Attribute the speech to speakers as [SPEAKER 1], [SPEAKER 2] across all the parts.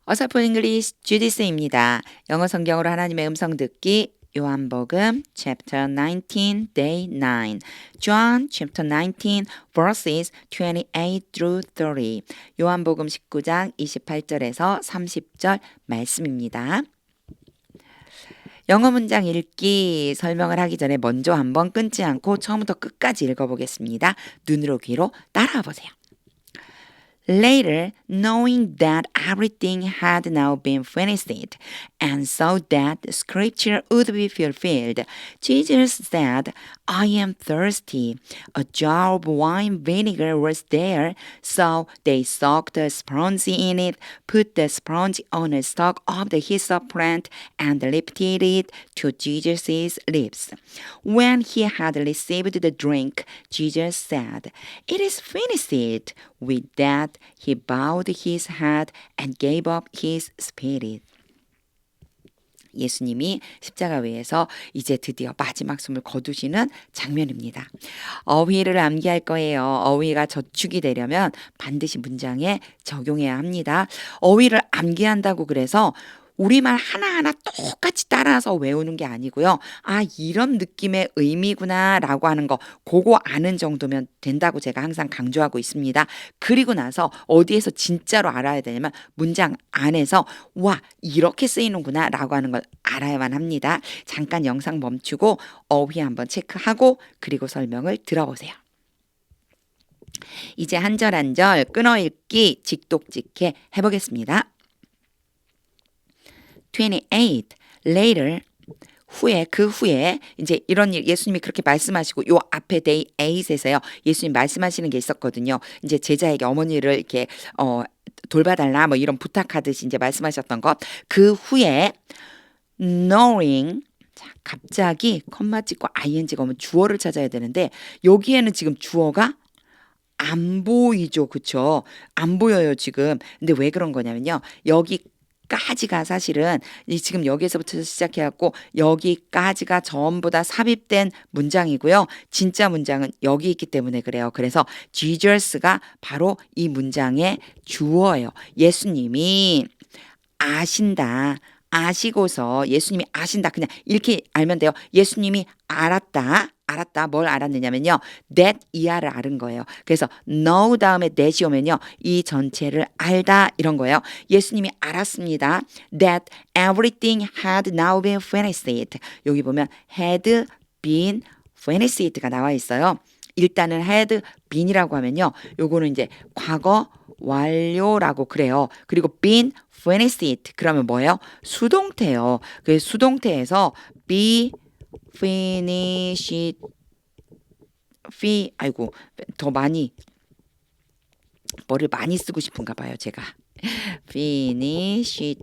[SPEAKER 1] 어설픈 잉글리시 주디스입니다. 영어 성경으로 하나님의 음성 듣기 요한복음 chapter 19 day 9 John chapter 19 verses 28 through 30 요한복음 19장 28절에서 30절 말씀입니다. 영어 문장 읽기 설명을 하기 전에 먼저 한번 끊지 않고 처음부터 끝까지 읽어보겠습니다. 눈으로 귀로 따라와 보세요. Later, knowing that everything had now been finished, and so that the scripture would be fulfilled, Jesus said, I am thirsty. A jar of wine vinegar was there, so they soaked a sponge in it, put the sponge on a stalk of the hyssop plant, and lifted it to Jesus' lips. When he had received the drink, Jesus said, It is finished. With that, he bowed his head and gave up his spirit. 예수님이 십자가 위에서 이제 드디어 마지막 숨을 거두시는 장면입니다. 어휘를 암기할 거예요. 어휘가 저축이 되려면 반드시 문장에 적용해야 합니다. 어휘를 암기한다고 그래서 우리말 하나하나 똑같이 따라서 외우는 게 아니고요. 아, 이런 느낌의 의미구나 라고 하는 거 그거 아는 정도면 된다고 제가 항상 강조하고 있습니다. 그리고 나서 어디에서 진짜로 알아야 되냐면 문장 안에서 와, 이렇게 쓰이는구나 라고 하는 걸 알아야만 합니다. 잠깐 영상 멈추고 어휘 한번 체크하고 그리고 설명을 들어보세요. 이제 한 절 한 절 끊어읽기 직독직해 해보겠습니다. 28 later 후에 그 후에 이제 이런 일 예수님이 그렇게 말씀하시고 요 앞에 day 8에서요 예수님 말씀하시는 게 있었거든요. 이제 제자에게 어머니를 이렇게 돌봐달라 뭐 이런 부탁하듯이 이제 말씀하셨던 것. 그 후에 knowing 자, 갑자기 컴마 찍고 ing가 오면 주어를 찾아야 되는데 여기에는 지금 주어가 안 보이죠. 그쵸? 안 보여요 지금. 근데 왜 그런 거냐면요. 여기까지가 사실은 지금 여기에서부터 시작해갖고 여기까지가 전부 다 삽입된 문장이고요. 진짜 문장은 여기 있기 때문에 그래요. 그래서 Jesus가 바로 이 문장의 주어예요. 예수님이 아신다. 아시고서 예수님이 아신다. 그냥 이렇게 알면 돼요. 예수님이 알았다. 알았다. 뭘 알았느냐면요. that 이하를 알은 거예요. 그래서 know 다음에 that이 오면요. 이 전체를 알다 이런 거예요. 예수님이 알았습니다. that everything had now been finished. 여기 보면 had been finished가 나와 있어요. 일단은 had been이라고 하면요. 요거는 이제 과거 완료라고 그래요. 그리고 been finished 그러면 뭐예요? 수동태예요. 그 수동태에서 be finished 아이고 더 많이 뭐를 많이 쓰고 싶은가 봐요. 제가 finished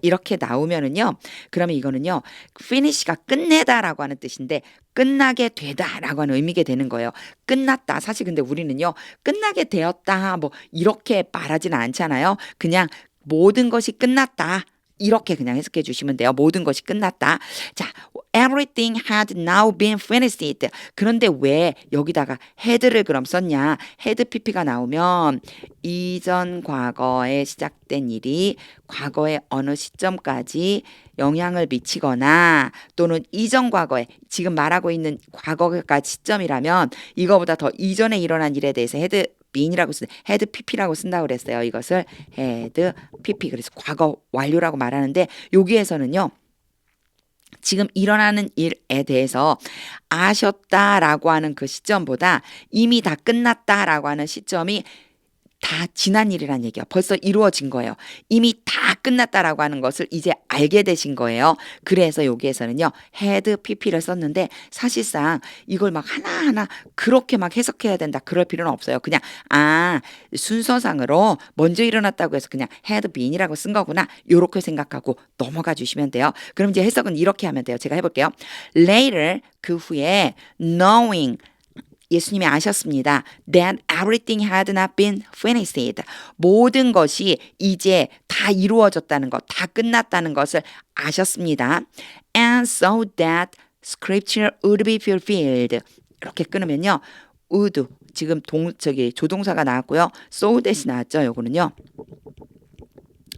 [SPEAKER 1] 이렇게 나오면은요. 그러면 이거는요. finish가 끝내다라고 하는 뜻인데 끝나게 되다라고 하는 의미가 되는 거예요. 끝났다. 사실 근데 우리는요. 끝나게 되었다. 뭐 이렇게 말하지는 않잖아요. 그냥 모든 것이 끝났다. 이렇게 그냥 해석해 주시면 돼요. 모든 것이 끝났다. 자, everything had now been finished. 그런데 왜 여기다가 had를 그럼 썼냐? had pp가 나오면 이전 과거에 시작된 일이 과거의 어느 시점까지 영향을 미치거나 또는 이전 과거에 지금 말하고 있는 과거가 시점이라면 이거보다 더 이전에 일어난 일에 대해서 had been이라고 쓴 had pp라고 쓴다고 그랬어요. 이것을 had pp 그래서 과거 완료라고 말하는데 여기에서는요. 지금 일어나는 일에 대해서 아셨다라고 하는 그 시점보다 이미 다 끝났다라고 하는 시점이 다 지난 일이란 얘기야. 벌써 이루어진 거예요. 이미 다 끝났다라고 하는 것을 이제 알게 되신 거예요. 그래서 여기에서는요. had pp를 썼는데 사실상 이걸 막 하나하나 그렇게 막 해석해야 된다. 그럴 필요는 없어요. 그냥 순서상으로 먼저 일어났다고 해서 그냥 had been이라고 쓴 거구나. 요렇게 생각하고 넘어가 주시면 돼요. 그럼 이제 해석은 이렇게 하면 돼요. 제가 해볼게요. Later 그 후에 knowing 예수님이 아셨습니다. That everything had not been finished. 모든 것이 이제 다 이루어졌다는 것, 다 끝났다는 것을 아셨습니다. And so that scripture would be fulfilled. 이렇게 끊으면요. would 지금 조동사가 나왔고요. so that이 나왔죠. 요거는요.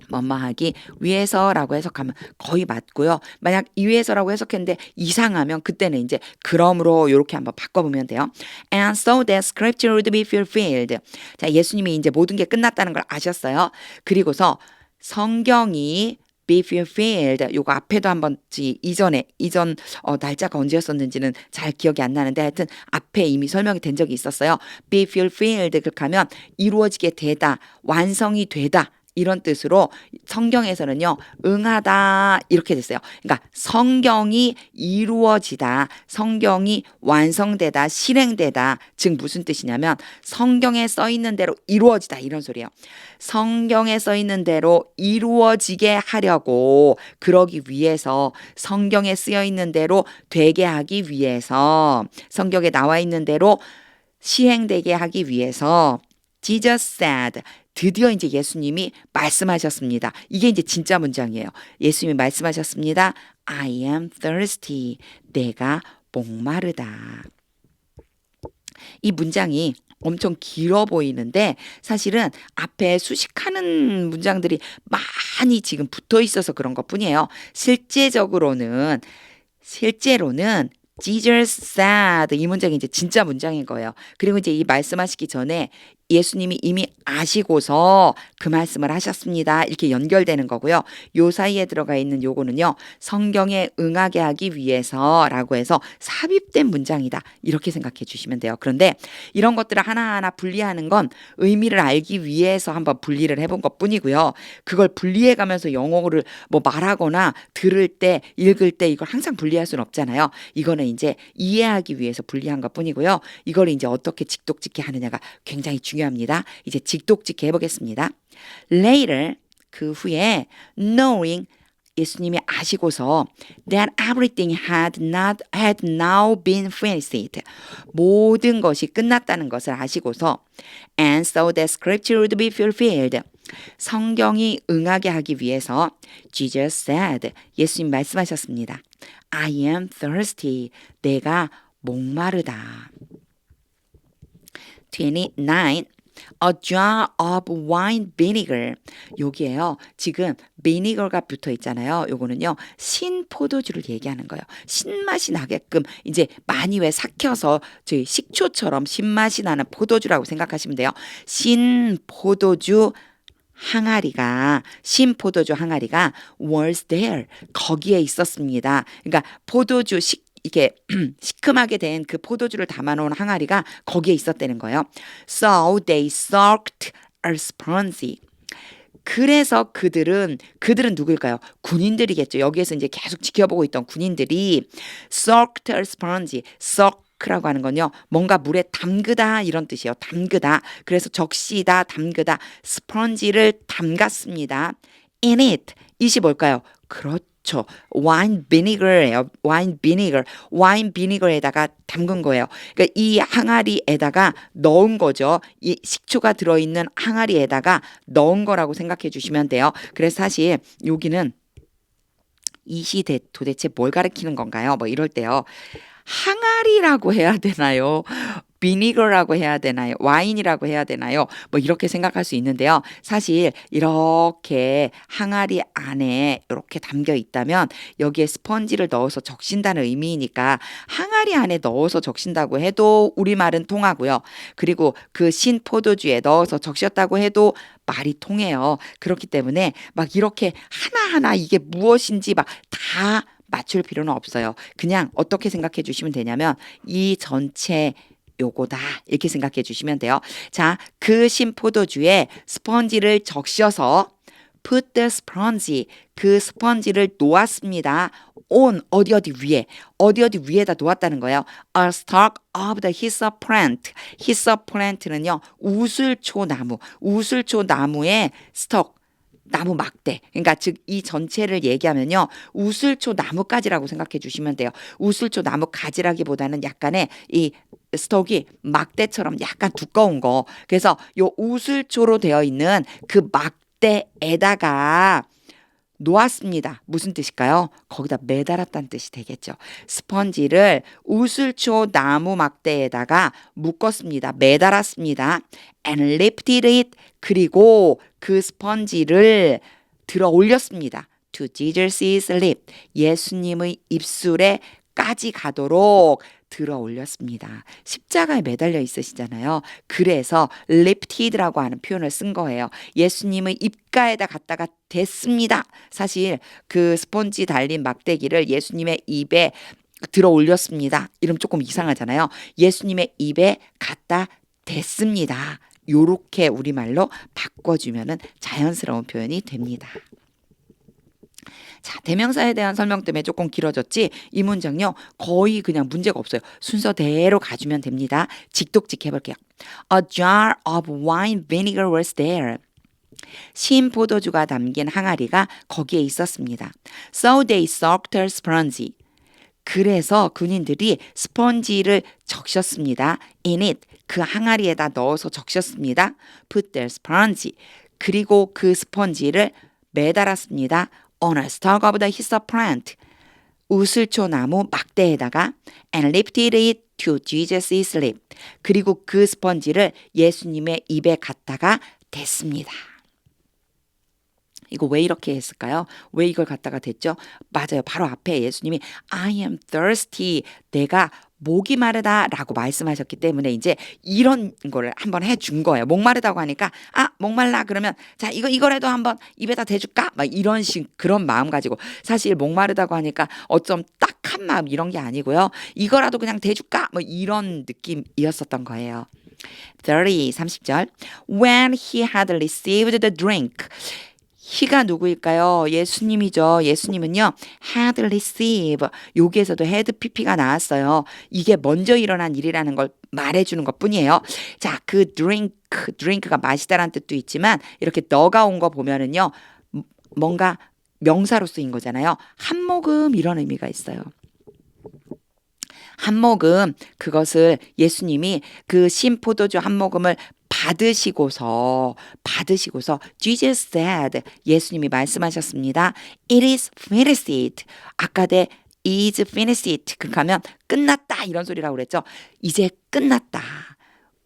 [SPEAKER 1] 뭐뭐하기 위해서라고 해석하면 거의 맞고요. 만약 위해서라고 해석했는데 이상하면 그때는 이제 그러므로 이렇게 한번 바꿔보면 돼요. And so that scripture would be fulfilled. 자, 예수님이 이제 모든 게 끝났다는 걸 아셨어요. 그리고서 성경이 be fulfilled. 요거 앞에도 한번 이전 날짜가 언제였었는지는 잘 기억이 안 나는데 하여튼 앞에 이미 설명이 된 적이 있었어요. be fulfilled 그렇게 하면 이루어지게 되다, 완성이 되다. 이런 뜻으로 성경에서는요, 응하다 이렇게 됐어요. 그러니까 성경이 이루어지다, 성경이 완성되다, 실행되다. 즉 무슨 뜻이냐면 성경에 써 있는 대로 이루어지다 이런 소리예요. 성경에 써 있는 대로 이루어지게 하려고 그러기 위해서 성경에 쓰여 있는 대로 되게 하기 위해서 성경에 나와 있는 대로 시행되게 하기 위해서 Jesus said 드디어 이제 예수님이 말씀하셨습니다. 이게 이제 진짜 문장이에요. 예수님이 말씀하셨습니다. I am thirsty. 내가 목마르다. 이 문장이 엄청 길어 보이는데 사실은 앞에 수식하는 문장들이 많이 지금 붙어 있어서 그런 것뿐이에요. 실제로는 Jesus said 이 문장이 이제 진짜 문장인 거예요. 그리고 이제 이 말씀하시기 전에 예수님이 이미 아시고서 그 말씀을 하셨습니다. 이렇게 연결되는 거고요. 요 사이에 들어가 있는 요거는요. 성경에 응하게 하기 위해서라고 해서 삽입된 문장이다. 이렇게 생각해 주시면 돼요. 그런데 이런 것들을 하나하나 분리하는 건 의미를 알기 위해서 한번 분리를 해본 것뿐이고요. 그걸 분리해 가면서 영어를 뭐 말하거나 들을 때 읽을 때 이걸 항상 분리할 수는 없잖아요. 이거는 이제 이해하기 위해서 분리한 것뿐이고요. 이걸 이제 어떻게 직독짓게 하느냐가 굉장히 중요합니다. 이제 직독짓게 해보겠습니다. Later 그 후에 knowing 예수님이 아시고서 that everything had now been finished 모든 것이 끝났다는 것을 아시고서 and so that scripture would be fulfilled 성경이 응하게 하기 위해서 Jesus said 예수님 말씀하셨습니다. I am thirsty 내가 목마르다. 29 A jar of wine vinegar. 여기에요. 지금 vinegar가 붙어 있잖아요. 요거는요. 신 포도주를 얘기하는 거예요. 신맛이 나게끔 이제 많이 왜 삭혀서 저희 식초처럼 신맛이 나는 포도주라고 생각하시면 돼요. 신 포도주 항아리가 was there 거기에 있었습니다. 그러니까 포도주 이렇게 시큼하게 된 그 포도주를 담아놓은 항아리가 거기에 있었다는 거예요. So they soaked a sponge. 그래서 그들은 누구일까요? 군인들이겠죠. 여기에서 이제 계속 지켜보고 있던 군인들이 soaked a sponge. soak라고 하는 건요. 뭔가 물에 담그다 이런 뜻이에요. 담그다. 그래서 적시다, 담그다. 스펀지를 담갔습니다. In it. 이것이 뭘까요? 그렇죠. 와인 비니거예요. 와인 비니거에다가 담근 거예요. 그러니까 이 항아리에다가 넣은 거죠. 이 식초가 들어있는 항아리에다가 넣은 거라고 생각해 주시면 돼요. 그래서 사실 여기는 이 시대 도대체 뭘 가리키는 건가요? 뭐 이럴 때요. 항아리라고 해야 되나요? 비니거라고 해야 되나요? 와인이라고 해야 되나요? 뭐 이렇게 생각할 수 있는데요. 사실 이렇게 항아리 안에 이렇게 담겨 있다면 여기에 스펀지를 넣어서 적신다는 의미이니까 항아리 안에 넣어서 적신다고 해도 우리말은 통하고요. 그리고 그 신 포도주에 넣어서 적셨다고 해도 말이 통해요. 그렇기 때문에 막 이렇게 하나하나 이게 무엇인지 막 다 맞출 필요는 없어요. 그냥 어떻게 생각해 주시면 되냐면 이 전체 요거다 이렇게 생각해 주시면 돼요. 자, 그 신포도주에 스펀지를 적셔서 put the sponge 그 스펀지를 놓았습니다. on 어디 위에다 놓았다는 거예요. A stalk of the hyssop plant. hyssop plant는요 우슬초 나무의 stalk 나무 막대. 그러니까 즉 이 전체를 얘기하면요. 우슬초 나뭇가지라고 생각해 주시면 돼요. 우슬초 나뭇가지라기보다는 약간의 이 스톡이 막대처럼 약간 두꺼운 거. 그래서 요 우슬초로 되어 있는 그 막대에다가 놓았습니다. 무슨 뜻일까요? 거기다 매달았다는 뜻이 되겠죠. 스펀지를 우슬초 나무 막대에다가 묶었습니다. 매달았습니다. And lifted it. 그리고 그 스펀지를 들어 올렸습니다. To Jesus' lip. 예수님의 입술에까지 가도록 들어 올렸습니다. 십자가에 매달려 있으시잖아요. 그래서 lifted라고 하는 표현을 쓴 거예요. 예수님의 입가에다 갖다가 댔습니다. 사실 그 스폰지 달린 막대기를 예수님의 입에 들어 올렸습니다. 이러면 조금 이상하잖아요. 예수님의 입에 갖다 댔습니다. 요렇게 우리말로 바꿔주면은 자연스러운 표현이 됩니다. 자, 대명사에 대한 설명 때문에 조금 길어졌지 이 문장요 거의 그냥 문제가 없어요. 순서대로 가주면 됩니다. 직독직 해볼게요. A jar of wine vinegar was there. 신 포도주가 담긴 항아리가 거기에 있었습니다. So they soaked her sponge. 그래서 군인들이 스펀지를 적셨습니다. In it. 그 항아리에다 넣어서 적셨습니다. Put their sponge. 그리고 그 스펀지를 매달았습니다. On a stalk of the hyssop plant. 우슬초 나무 막대에다가 and lifted it to Jesus' lip. 그리고 그 스펀지를 예수님의 입에 갖다가 댔습니다. 이거 왜 이렇게 했을까요? 왜 이걸 갖다가 댔죠? 맞아요. 바로 앞에 예수님이 I am thirsty. 내가 목이 마르다 라고 말씀하셨기 때문에 이제 이런 거를 한번 해준 거예요. 목마르다고 하니까 목말라 그러면 자 이거라도 한번 입에다 대줄까? 막 이런 식 그런 마음 가지고 사실 목마르다고 하니까 어쩜 딱한 마음 이런 게 아니고요. 이거라도 그냥 대줄까? 뭐 이런 느낌이었었던 거예요. 30절 When he had received the drink he가 누구일까요? 예수님이죠. 예수님은요. had receive. 여기에서도 had pp가 나왔어요. 이게 먼저 일어난 일이라는 걸 말해주는 것뿐이에요. 자, 그 drink가 마시다라는 뜻도 있지만 이렇게 너가 온 거 보면은요. 뭔가 명사로 쓰인 거잖아요. 한 모금 이런 의미가 있어요. 한 모금 그것을 예수님이 그 신포도주 한 모금을 받으시고서 Jesus said 예수님이 말씀하셨습니다. It is finished. 아까대 is finished. 그렇게 하면 끝났다 이런 소리라고 그랬죠. 이제 끝났다.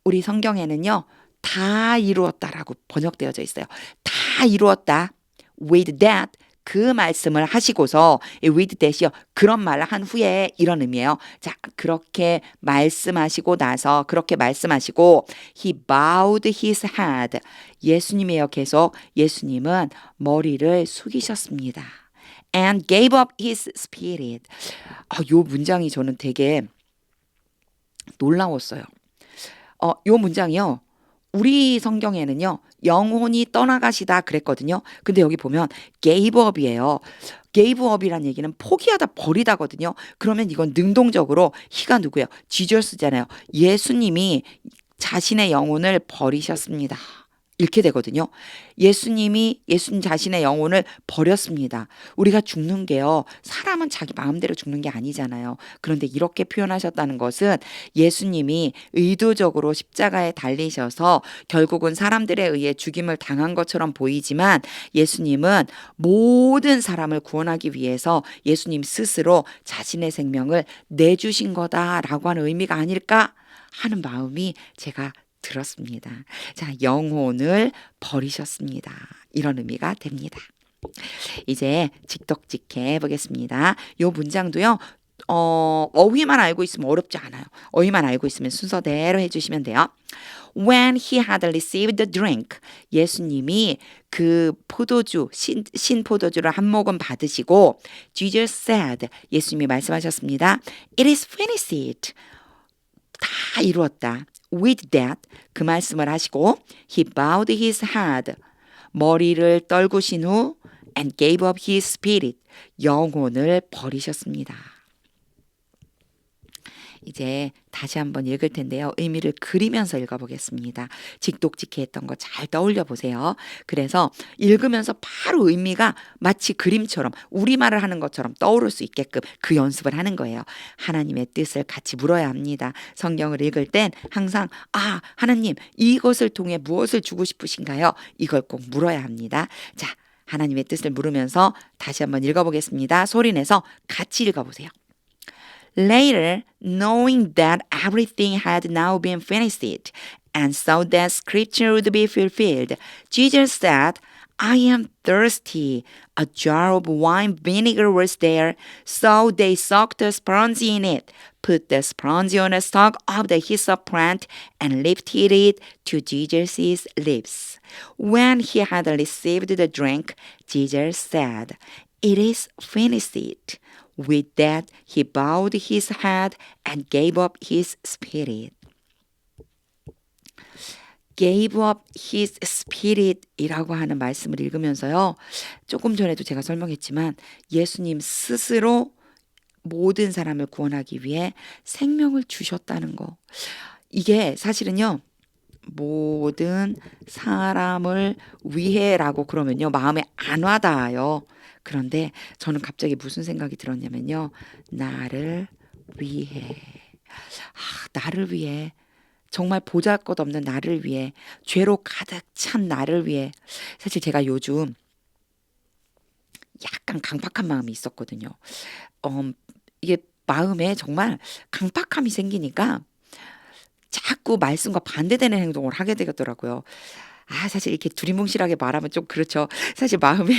[SPEAKER 1] 우리 성경에는요. 다 이루었다라고 번역되어져 있어요. 다 이루었다. With that 그 말씀을 하시고서 with that이요. 그런 말을 한 후에 이런 의미예요. 자, 그렇게 말씀하시고 나서 그렇게 말씀하시고 he bowed his head. 예수님이요. 계속 예수님은 머리를 숙이셨습니다. and gave up his spirit. 요 문장이 저는 되게 놀라웠어요. 요 문장이요. 우리 성경에는요. 영혼이 떠나가시다 그랬거든요. 근데 여기 보면 gave up이에요. gave up이란 얘기는 포기하다 버리다거든요. 그러면 이건 능동적으로 he가 누구예요? 지저스잖아요. 예수님이 자신의 영혼을 버리셨습니다. 이렇게 되거든요. 예수님 자신의 영혼을 버렸습니다. 우리가 죽는 게요. 사람은 자기 마음대로 죽는 게 아니잖아요. 그런데 이렇게 표현하셨다는 것은 예수님이 의도적으로 십자가에 달리셔서 결국은 사람들에 의해 죽임을 당한 것처럼 보이지만 예수님은 모든 사람을 구원하기 위해서 예수님 스스로 자신의 생명을 내주신 거다라고 하는 의미가 아닐까 하는 마음이 제가 들었습니다. 자, 영혼을 버리셨습니다. 이런 의미가 됩니다. 이제 직독직해 보겠습니다. 요 문장도요. 어휘만 알고 있으면 어렵지 않아요. 어휘만 알고 있으면 순서대로 해주시면 돼요. When he had received the drink, 예수님이 그 포도주, 신 포도주를 한 모금 받으시고 Jesus said, 예수님이 말씀하셨습니다. It is finished. 다 이루었다. With that, 그 말씀을 하시고 he bowed his head, 머리를 떨구신 후 and gave up his spirit, 영혼을 버리셨습니다. 이제 다시 한번 읽을 텐데요. 의미를 그리면서 읽어보겠습니다. 직독직해 했던 거 잘 떠올려 보세요. 그래서 읽으면서 바로 의미가 마치 그림처럼 우리말을 하는 것처럼 떠오를 수 있게끔 그 연습을 하는 거예요. 하나님의 뜻을 같이 물어야 합니다. 성경을 읽을 땐 항상 하나님 이것을 통해 무엇을 주고 싶으신가요? 이걸 꼭 물어야 합니다. 자, 하나님의 뜻을 물으면서 다시 한번 읽어보겠습니다. 소리내서 같이 읽어보세요. Later, knowing that everything had now been finished, and so that scripture would be fulfilled, Jesus said, I am thirsty. A jar of wine vinegar was there, so they soaked the sponge in it, put the sponge on a stalk of the hyssop plant, and lifted it to Jesus' lips. When he had received the drink, Jesus said, "It is finished." With that, he bowed his head and gave up his spirit. gave up his spirit이라고 하는 말씀을 읽으면서요. 조금 전에도 제가 설명했지만 예수님 스스로 모든 사람을 구원하기 위해 생명을 주셨다는 거. 이게 사실은요. 모든 사람을 위해라고 그러면요. 마음에 안 와닿아요. 그런데 저는 갑자기 무슨 생각이 들었냐면요. 나를 위해. 나를 위해. 정말 보잘것없는 나를 위해, 죄로 가득 찬 나를 위해. 사실 제가 요즘 약간 강팍한 마음이 있었거든요. 이게 마음에 정말 강팍함이 생기니까 자꾸 말씀과 반대되는 행동을 하게 되더라고요. 사실 이렇게 두리뭉실하게 말하면 좀 그렇죠. 사실 마음에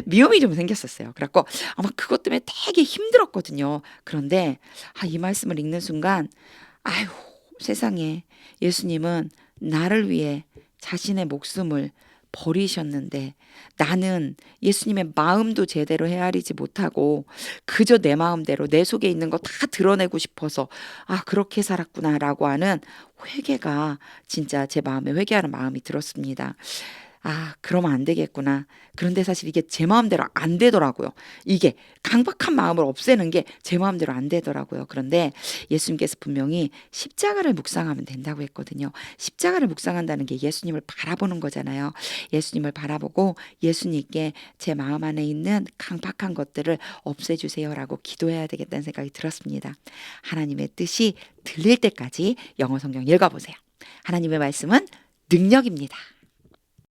[SPEAKER 1] 미움이 좀 생겼었어요. 그래갖고 아마 그것 때문에 되게 힘들었거든요. 그런데 이 말씀을 읽는 순간 아유 세상에 예수님은 나를 위해 자신의 목숨을 버리셨는데 나는 예수님의 마음도 제대로 헤아리지 못하고 그저 내 마음대로 내 속에 있는 거 다 드러내고 싶어서 그렇게 살았구나라고 하는 회개가 진짜 제 마음에 회개하는 마음이 들었습니다. 그러면 안 되겠구나. 그런데 사실 이게 제 마음대로 안 되더라고요. 이게 강박한 마음을 없애는 게 제 마음대로 안 되더라고요. 그런데 예수님께서 분명히 십자가를 묵상하면 된다고 했거든요. 십자가를 묵상한다는 게 예수님을 바라보는 거잖아요. 예수님을 바라보고 예수님께 제 마음 안에 있는 강박한 것들을 없애주세요라고 기도해야 되겠다는 생각이 들었습니다. 하나님의 뜻이 들릴 때까지 영어 성경 읽어보세요. 하나님의 말씀은 능력입니다.